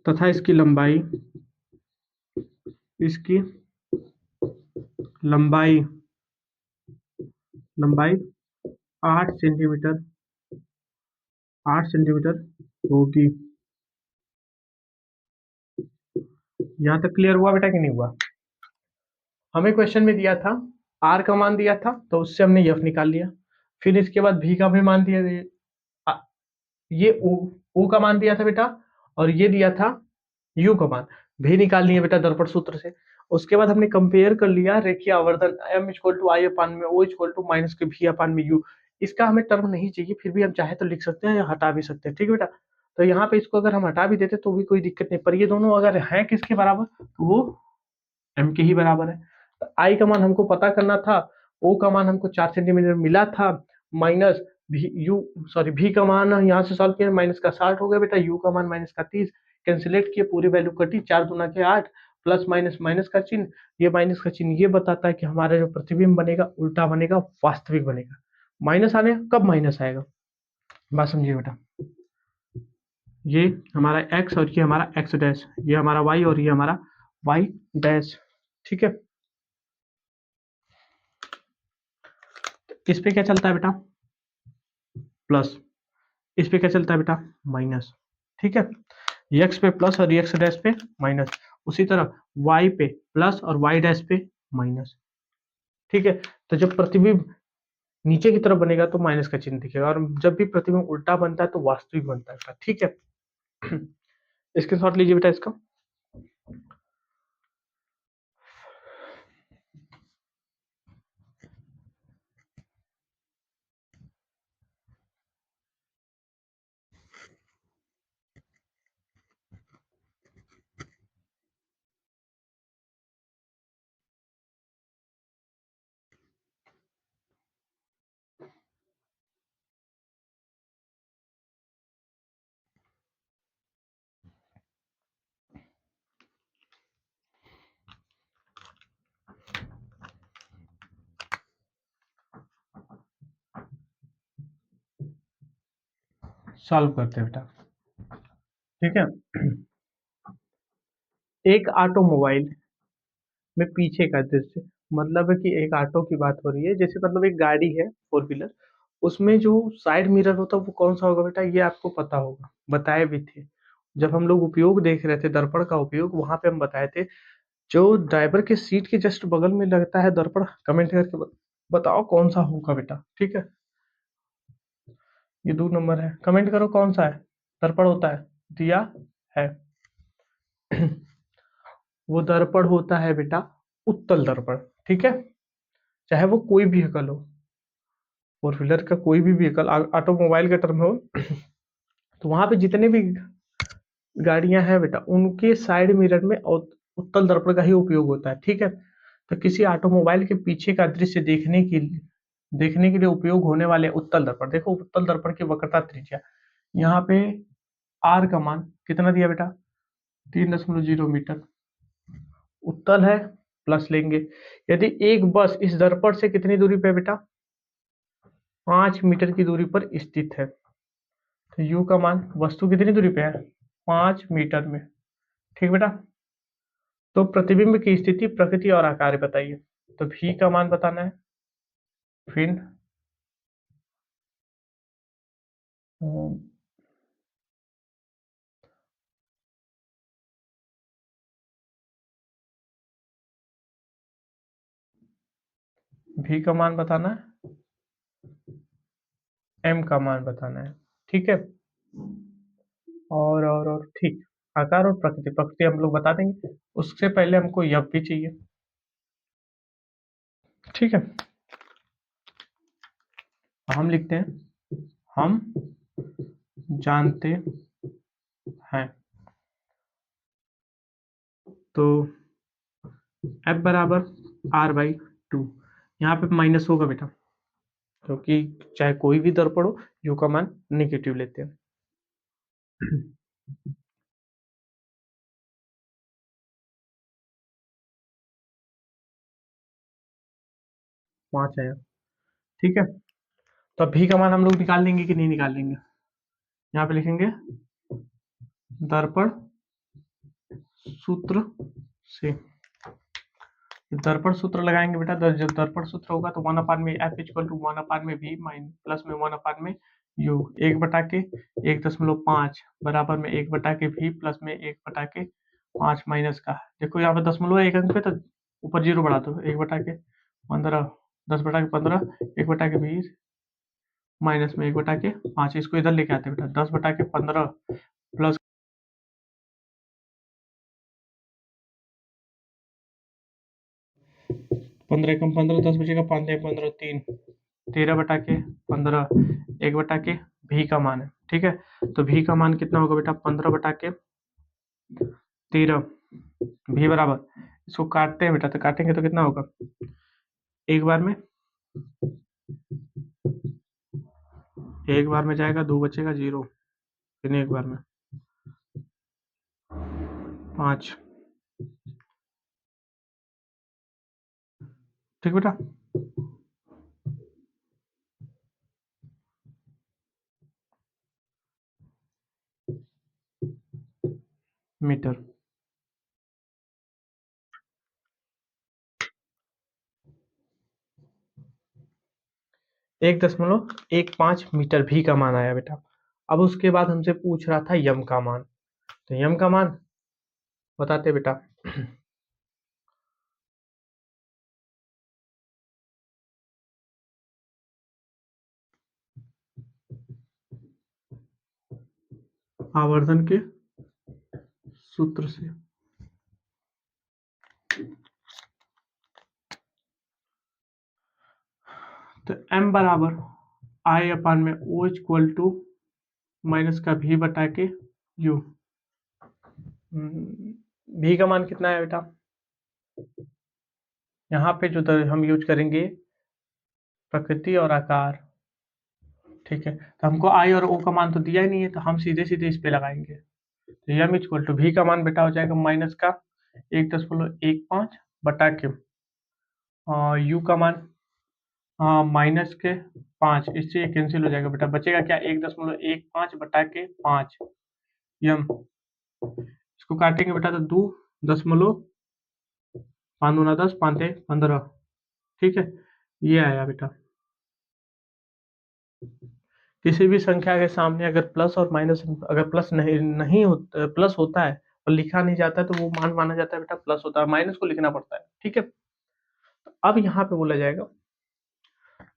तथा इसकी लंबाई लंबाई 8 सेंटीमीटर 8 सेंटीमीटर होगी। यहाँ तक क्लियर हुआ बेटा कि नहीं हुआ? हमें क्वेश्चन में दिया था आर का मान दिया था, तो उससे हमने एफ निकाल लिया। फिर इसके बाद भी का भी मान दिया, ये ओ का मान दिया था बेटा, और ये दिया था यू का मान, भी निकालनी है बेटा दर्पण सूत्र से। उसके बाद हमने कंपेयर कर लिया रेखीय आवर्धन m इक्वल टू आई अपान में ओ इक्वल टू माइनस के भी अपान में यू। इसका हमें टर्म नहीं चाहिए, फिर भी हम चाहे तो लिख सकते हैं या हटा भी सकते हैं, ठीक है बेटा। तो यहाँ पे इसको अगर हम हटा भी देते तो भी कोई दिक्कत नहीं, पर ये दोनों अगर हैं किसके बराबर, तो वो m के ही बराबर है। तो आई का मान हमको पता करना था, ओ का मान हमको 4 सेंटीमीटर मिला था, माइनस भी यू सॉरी भी का मान यहाँ से सॉल्व किया, माइनस का 60 हो गया बेटा, यू का मान माइनस का 30, कैंसिलेट किए पूरी वैल्यू कटी, 4 दूना के 8, प्लस माइनस माइनस का चिन्ह, ये माइनस का चिन्ह ये बताता है कि हमारा जो प्रतिबिंब बनेगा उल्टा बनेगा, वास्तविक बनेगा। माइनस आने कब माइनस आएगा, बात समझिए बेटा। ये हमारा x और ये हमारा x डैश, ये हमारा y और ये हमारा y डैश, ठीक है। इस पे क्या चलता है बेटा, प्लस, इस पे क्या चलता है बेटा, माइनस, ठीक है। x पे प्लस और x डैश पे माइनस, उसी तरह y पे प्लस और y डैश पे माइनस, ठीक है। तो जब प्रतिबिंब नीचे की तरफ बनेगा तो माइनस का चिन्ह दिखेगा, और जब भी प्रतिबिंब उल्टा बनता है तो वास्तविक बनता है, ठीक है। स्क्रीनशॉट लीजिए बेटा इसका। सॉल्व करते हैं बेटा, ठीक है। एक ऑटोमोबाइल में पीछे का दृश्य, मतलब है कि एक ऑटो की बात हो रही है, जैसे मतलब एक गाड़ी है फोर व्हीलर, उसमें जो साइड मिरर होता है वो कौन सा होगा बेटा, ये आपको पता होगा, बताए भी थे जब हम लोग उपयोग देख रहे थे दर्पण का उपयोग, वहां पे हम बताए थे जो ड्राइवर के सीट के जस्ट बगल में लगता है दर्पण, कमेंट करके बताओ कौन सा होगा बेटा, ठीक है। ये 2 नंबर है, कमेंट करो कौन सा है दर्पण होता है, दिया है। वो दर्पण होता है बेटा उत्तल दर्पण, ठीक है। चाहे वो कोई भी व्हीकल हो, फोर व्हीलर का कोई भी व्हीकल, ऑटोमोबाइल का टर्म हो, तो वहां पे जितने भी गाड़ियां हैं बेटा उनके साइड मिरर में उत्तल दर्पण का ही उपयोग होता है, ठीक है। तो किसी ऑटोमोबाइल के पीछे का दृश्य देखने के लिए उपयोग होने वाले उत्तल दर्पण, देखो उत्तल दर्पण की वक्रता त्रिज्या यहाँ पे आर का मान कितना दिया बेटा, 3.0 मीटर उत्तल है, प्लस लेंगे। यदि एक बस इस दर्पण से कितनी दूरी पे है बेटा, 5 मीटर की दूरी पर स्थित है, तो यू का मान वस्तु कितनी दूरी पे है, 5 मीटर में, ठीक बेटा। तो प्रतिबिंब की स्थिति प्रकृति और आकार बताइए, तो भी का मान बताना है। फिर भी का मान बताना है, एम का मान बताना है, ठीक है। और ठीक, आकार और प्रकृति, प्रकृति हम लोग बता देंगे, उससे पहले हमको यह भी चाहिए, ठीक है। हम लिखते हैं हम जानते हैं। तो F बराबर R/2, यहाँ पे माइनस होगा बेटा, क्योंकि चाहे कोई भी दर्पण हो U का मान नेगेटिव लेते हैं। 5 आया, ठीक है। तो अब भी का मान हम लोग निकाल लेंगे कि नहीं निकाल लेंगे? यहाँ पे लिखेंगे दर्पण सूत्र से, दर्पण सूत्र लगाएंगे बेटा। जब दर्पण सूत्र होगा तो 1/f=1/v प्लस में 1/में u, 1/1.5 बराबर में 1/v प्लस में 1/5 माइनस का, देखो यहाँ पे दशमलव है एक अंक पे, तो ऊपर जीरो बढ़ा दो, 1/15, 10/15, 1/20 माइनस में 1/5, इसको इधर लेके आते हैं बेटा, 10/15 प्लस 15 कम 15, 10 बचेगा, 5 15 3, 13/15, 1/के भी का मान है, ठीक है। तो भी का मान कितना होगा बेटा? 15/13 भी बराबर, इसको काटते हैं बेटा, तो काटेंगे तो कितना होगा? एक बार में जाएगा, 2 बचेगा, 0, फिर एक बार में 5, ठीक बेटा। मीटर, 1.15 मीटर भी का मान आया बेटा। अब उसके बाद हमसे पूछ रहा था यम का मान, तो यम का मान बताते बेटा। आवर्धन के सूत्र से, तो m बराबर I/में O इक्वल टू माइनस का v बटा के u। v का मान कितना है बेटा? यहाँ पे जो हम यूज करेंगे प्रकृति और आकार, ठीक है। तो हमको I और O का मान तो दिया ही नहीं है, तो हम सीधे सीधे इस पे लगाएंगे। तो m इक्वल टू v का मान बेटा हो जाएगा माइनस का 1.15 बटा के, और u का मान माइनस के 5, इससे ये कैंसिल हो जाएगा बेटा, बचेगा क्या? 1.15 बटा के 5 यम, इसको काटेंगे बेटा तो 2.5 5 10 15, ठीक है। ये आया बेटा। किसी भी संख्या के सामने अगर प्लस और माइनस, अगर प्लस नहीं होता, प्लस होता है और लिखा नहीं जाता है, तो वो मान माना जाता है बेटा प्लस होता है, माइनस को लिखना पड़ता है, ठीक है। अब यहाँ पे बोला जाएगा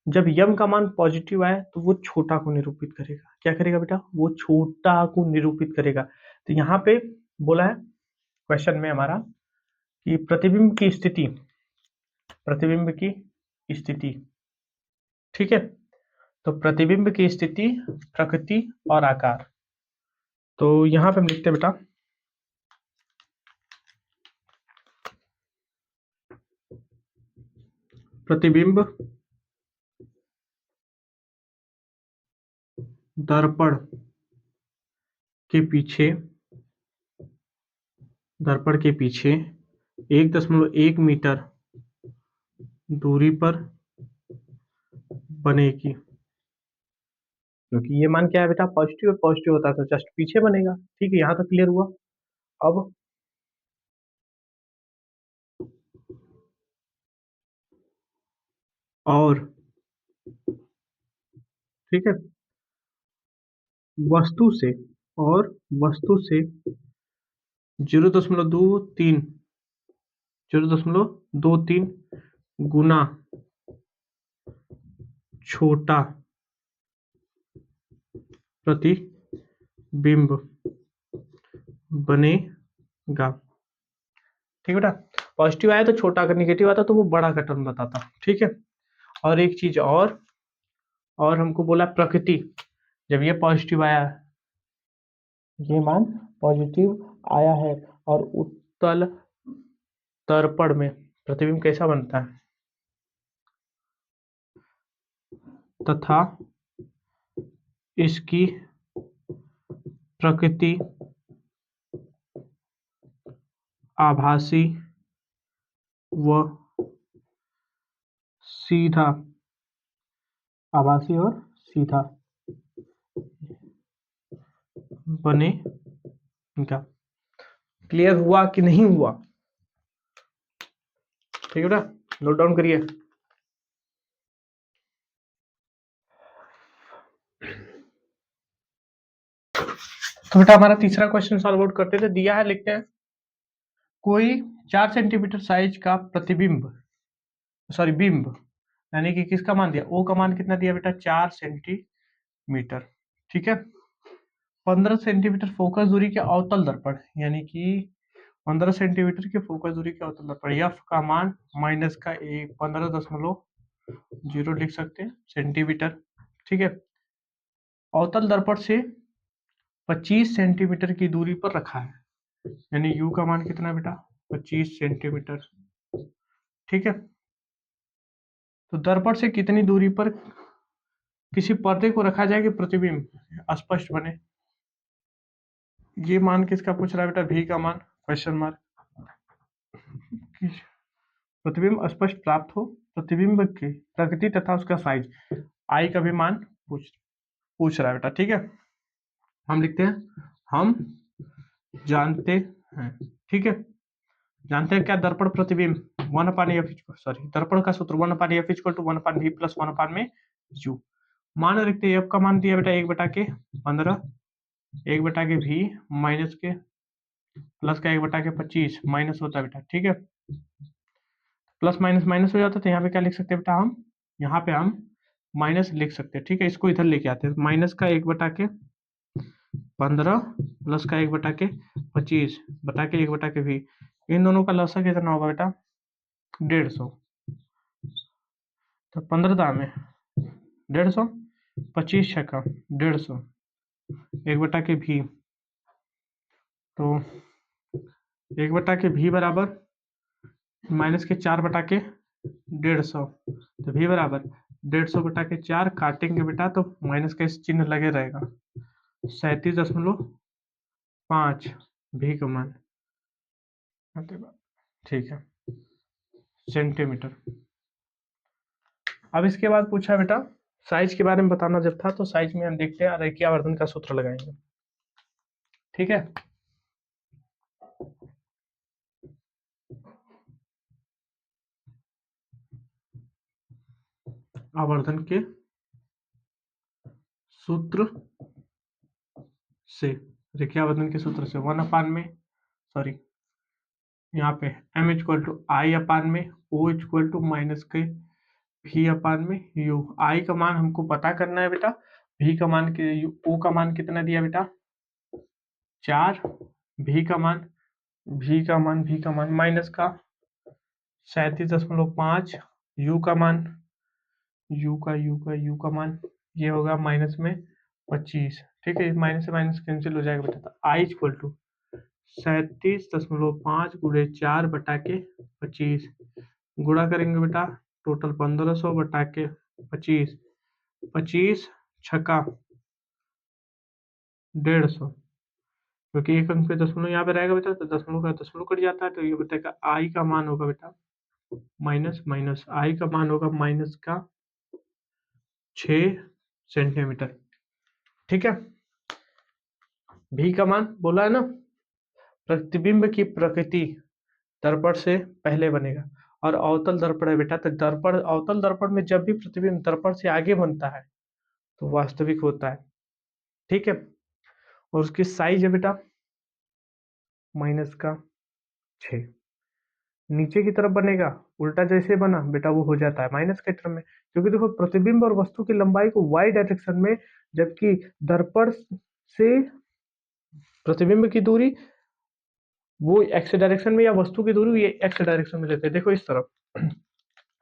जब यम का मान पॉजिटिव आए तो वो छोटा को निरूपित करेगा। क्या करेगा बेटा? वो छोटा को निरूपित करेगा। तो यहाँ पे बोला है क्वेश्चन में हमारा कि प्रतिबिंब की स्थिति, प्रतिबिंब की स्थिति, ठीक है। तो प्रतिबिंब की स्थिति, प्रकृति और आकार, तो यहाँ पे हम लिखते हैं बेटा प्रतिबिंब दर्पण के पीछे, दर्पण के पीछे 1.1 मीटर दूरी पर बनेगी। क्योंकि ये मान क्या है बेटा? पॉजिटिव है, पॉजिटिव होता है तो जस्ट पीछे बनेगा, ठीक है। यहाँ तक क्लियर हुआ। अब और, ठीक है, वस्तु से, और वस्तु से 0.23, 0.23 गुना छोटा प्रतिबिंब बनेगा, ठीक है बेटा। पॉजिटिव आया तो छोटा, अगर निगेटिव आता तो वो बड़ा का टर्म बताता, ठीक है। और एक चीज और हमको बोला प्रकृति, जब ये पॉजिटिव आया, ये मान पॉजिटिव आया है, और उत्तल दर्पण में प्रतिबिंब कैसा बनता है, तथा इसकी प्रकृति आभासी व सीधा, आभासी और सीधा बनेगा। क्लियर हुआ कि नहीं हुआ? ठीक है बेटा, नोट डाउन करिए। तो बेटा हमारा तीसरा क्वेश्चन सॉल्व आउट करते थे, दिया है, लिखते हैं। कोई 4 सेंटीमीटर साइज का प्रतिबिंब, सॉरी बिंब, यानी कि किसका मान दिया, ओ का मान कितना दिया बेटा, 4 सेंटीमीटर, ठीक है। 15 सेंटीमीटर फोकस दूरी के अवतल दर्पण, यानी कि 15 सेंटीमीटर की फोकस दूरी के अवतल दर्पण, एफ का मान माइनस का 15.0 लिख सकते हैं सेंटीमीटर, ठीक है। अवतल दर्पण से 25 सेंटीमीटर की दूरी पर रखा है, यानी यू का मान कितना बेटा, 25 सेंटीमीटर, ठीक है। तो दर्पण से कितनी दूरी पर किसी पर्दे को रखा जाए कि प्रतिबिंब स्पष्ट बने, ये मान किसका पूछ रहा है बेटा, भी का मान, क्वेश्चन मार्क। प्रतिबिंब स्पष्ट प्राप्त हो, प्रतिबिंब की प्रकृति तथा उसका साइज, आई का भी मान पूछ रहा है बेटा, ठीक है। हम लिखते हैं, हम जानते हैं, ठीक है, जानते हैं क्या, दर्पण प्रतिबिंब 1/f, सॉरी दर्पण का सूत्र 1/f = 1/v + 1/में u। मान रखते हैं, f का मान दिया बेटा 1/15, 1/v माइनस के प्लस का 1/25 माइनस होता है बेटा, ठीक है। प्लस माइनस माइनस हो जाता है, तो यहाँ पे क्या लिख सकते हैं बेटा, हम यहाँ पे हम माइनस लिख सकते हैं, ठीक है। इसको इधर लेके आते हैं, माइनस का 1/15 प्लस का 1/25 बटा के 1/v, इन दोनों का लसा कितना होगा बेटा, 150, तो 15 दाम में 150, 25 छक्का 150, 1/v, तो 1/v बराबर माइनस के 4/150, तो v बराबर 150/4, काटेंगे बेटा तो माइनस का चिन्ह लगे रहेगा, 37.5 भी का मान, ठीक है, सेंटीमीटर। अब इसके बाद पूछा बेटा साइज के बारे में बताना, जब था तो साइज में हम देखते हैं रेखीय आवर्धन का सूत्र लगाएंगे, ठीक है। आवर्धन के सूत्र से, रेखीय आवर्धन के सूत्र से 1/, सॉरी यहाँ पे m = I/, O = माइनस के v/, u। I का मान हमको पता करना है बेटा, v का मान के o का मान कितना दिया बेटा 4, v का मान माइनस का 37.5, u का मान ये होगा माइनस में 25, ठीक है। माइनस से माइनस कैंसिल हो जाएगा बेटा, तो I = 37.5 गुणे 4 बटा के 25, गुणा करेंगे बेटा टोटल 1500 बटा के 25, 25 छक्का 150, क्योंकि एक अंक पे दशमलव यहाँ पे रहेगा बेटा, तो दशमलव का दशमलव कट जाता है, तो ये बताएगा आई का मान होगा बेटा माइनस आई का मान होगा माइनस का 6 सेंटीमीटर, ठीक है। भी का मान बोला है ना, प्रतिबिंब की प्रकृति दर्पण से पहले बनेगा, और अवतल दर्पण है बेटा, तो दर्पण अवतल दर्पण में जब भी प्रतिबिंब दर्पण से आगे बनता है तो वास्तविक होता है, ठीक है। और उसकी साइज है बेटा माइनस का 6, नीचे की तरफ बनेगा उल्टा, जैसे बना बेटा वो हो जाता है माइनस के तरफ में, क्योंकि देखो प्रतिबिंब और वस्तु की लंबाई को वाई डायरेक्शन में, जबकि दर्पण से प्रतिबिंब की दूरी वो एक्स डायरेक्शन में, या वस्तु की दूरी ये एक्स डायरेक्शन में लेते हैं। देखो इस तरफ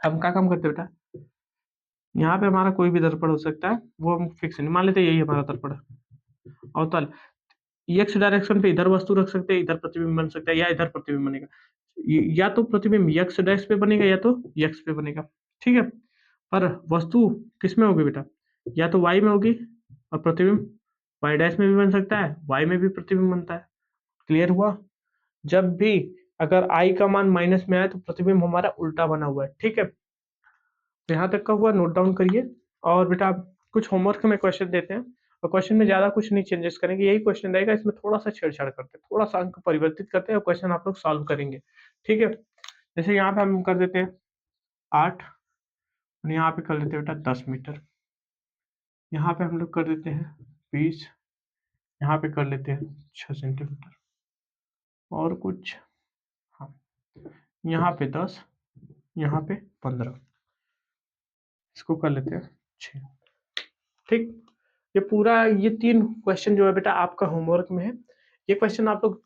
हम क्या काम करते हैं बेटा, यहाँ पे हमारा कोई भी दर्पण हो सकता है, वो हम फिक्स नहीं मान लेते, यही हमारा दर्पण है। अवतल एक्स डायरेक्शन पे इधर वस्तु रख सकते हैं, इधर प्रतिबिंब बन सकता है, या इधर प्रतिबिंब बनेगा। या तो प्रतिबिंब एक्स डैश पे बनेगा या तो एक्स पे बनेगा, ठीक है। पर वस्तु किस में होगी बेटा, या तो वाई में होगी, और प्रतिबिंब वाई डैश में भी बन सकता है, वाई में भी प्रतिबिंब बनता है। क्लियर हुआ। जब भी अगर आई का मान माइनस में आए तो प्रतिबिंब हमारा उल्टा बना हुआ है, ठीक है। तो यहाँ तक का हुआ, नोट डाउन करिए। और बेटा आप कुछ होमवर्क में क्वेश्चन देते हैं, और क्वेश्चन में ज्यादा कुछ नहीं चेंजेस करेंगे, यही क्वेश्चन रहेगा, इसमें थोड़ा सा छेड़छाड़ करते हैं, थोड़ा सा अंक परिवर्तित करते हैं और क्वेश्चन आप लोग सॉल्व करेंगे, ठीक है। जैसे यहाँ पे हम कर देते हैं 8, और यहाँ पे कर लेते हैं बेटा 10 मीटर, यहाँ पे हम लोग कर देते हैं 20, यहाँ पे कर लेते हैं 6 सेंटीमीटर, और कुछ, हाँ, यहाँ पे 10, यहाँ पे 15, इसको कर लेते हैं 6, ठीक। ये पूरा ये 3 क्वेश्चन जो है बेटा आपका होमवर्क में है, ये क्वेश्चन आप लोग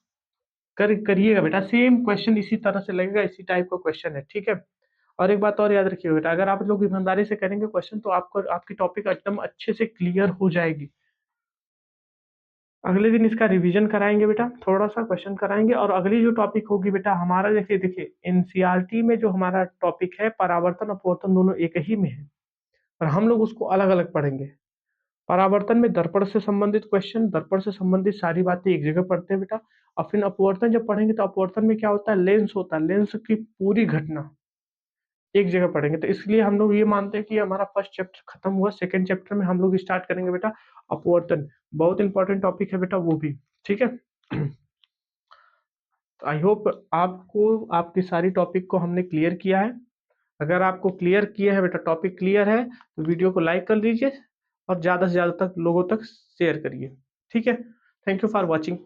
करिएगा बेटा, सेम क्वेश्चन इसी तरह से लगेगा, इसी टाइप का क्वेश्चन है, ठीक है। और एक बात और याद रखिएगा बेटा, अगर आप लोग ईमानदारी से करेंगे क्वेश्चन तो आपको आपकी टॉपिक एकदम अच्छे से क्लियर हो जाएगी। अगले दिन इसका रिवीजन कराएंगे बेटा, थोड़ा सा क्वेश्चन कराएंगे, और अगली जो टॉपिक होगी बेटा हमारा, देखिए देखिए एनसीईआरटी में जो हमारा टॉपिक है परावर्तन अपवर्तन दोनों एक ही में है, पर हम लोग उसको अलग अलग पढ़ेंगे। परावर्तन में दर्पण से संबंधित क्वेश्चन, दर्पण से संबंधित सारी बातें एक जगह पढ़ते हैं बेटा, और फिर अपवर्तन जब पढ़ेंगे तो अपवर्तन में क्या होता है, लेंस होता है, लेंस की पूरी घटना एक जगह पढ़ेंगे। तो इसलिए हम लोग ये मानते हैं कि हमारा फर्स्ट चैप्टर खत्म हुआ, सेकंड चैप्टर में हम लोग स्टार्ट करेंगे बेटा अपवर्तन, बहुत इंपॉर्टेंट टॉपिक है बेटा वो भी, ठीक है। आई होप आपको आपकी सारी टॉपिक को हमने क्लियर किया है। अगर आपको क्लियर किया है बेटा, टॉपिक क्लियर है, तो वीडियो को लाइक कर लीजिए और ज़्यादा से ज़्यादा तक लोगों तक शेयर करिए, ठीक है। Thank you for watching.